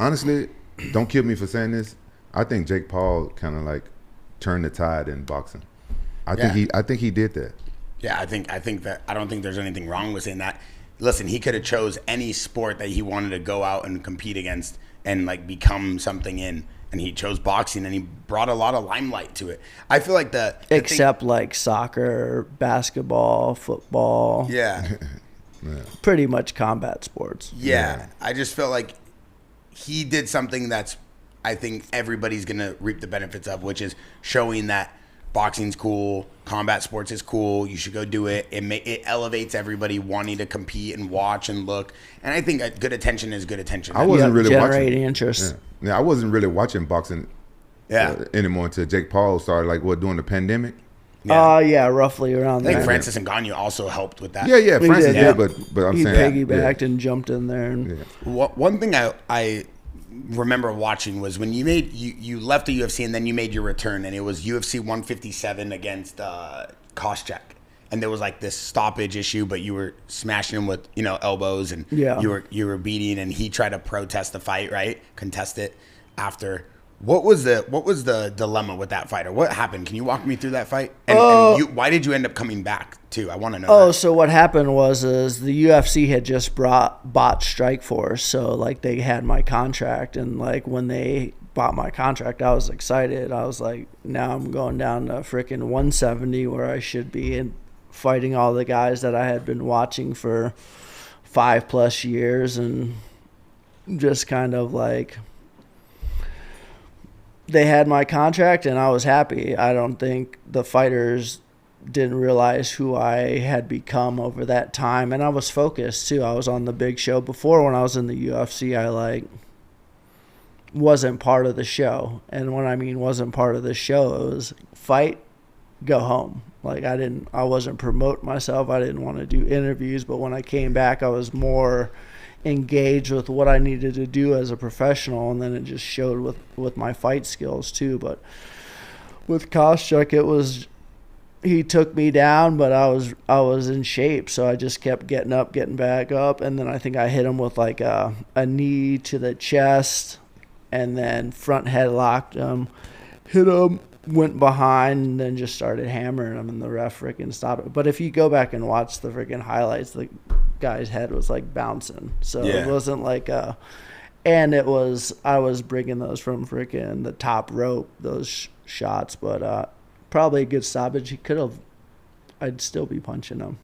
honestly, don't kill me for saying this. I think Jake Paul kind of like turned the tide in boxing. I think he did that. Yeah, I think that I don't think there's anything wrong with saying that. Listen, he could have chose any sport that he wanted to go out and compete against and like become something in, and he chose boxing, and he brought a lot of limelight to it. I feel like except like soccer, basketball, football. Yeah. Pretty much combat sports. Yeah. I just felt like he did something that's I think everybody's going to reap the benefits of, which is showing that boxing's cool, combat sports is cool, you should go do it. It elevates everybody wanting to compete and watch and look. And I think good attention is good attention. I wasn't really generating interest. Yeah, I wasn't really watching boxing anymore until Jake Paul started, like, during the pandemic? Yeah, roughly around there. I think Francis Ngannou also helped with that. Yeah, Francis did, but I'm he saying... He piggybacked and jumped in there. And One thing I remember watching was when you left the UFC and then you made your return, and it was UFC 157 against Koscheck, and there was like this stoppage issue, but you were smashing him with elbows, and you were beating, and he tried to protest the fight, right? Contest it after. What was the dilemma with that fight, or what happened? Can you walk me through that fight? And why did you end up coming back too? I want to know. That. So what happened was the UFC had just bought Strikeforce, so like they had my contract, and like when they bought my contract, I was excited. I was like, now I'm going down to freaking 170 where I should be, and fighting all the guys that I had been watching for 5+ years, and just kind of like. They had my contract, and I was happy. I don't think the fighters didn't realize who I had become over that time, and I was focused too. I was on the big show. Before, when I was in the UFC, I like wasn't part of the show, and when I mean wasn't part of the show, it was fight, go home. Like I wasn't promoting myself. I didn't want to do interviews, but when I came back, I was more engaged with what I needed to do as a professional, and then it just showed with my fight skills too. But with Koscheck, it was he took me down, but I was in shape, so I just kept getting up, getting back up, and then I think I hit him with like a knee to the chest, and then front headlocked him, hit him, went behind, and then just started hammering him, and the ref freaking stopped it. But if you go back and watch the freaking highlights, the guy's head was like bouncing, so it wasn't like and I was bringing those from freaking the top rope, those shots, but probably a good stoppage. I'd still be punching him.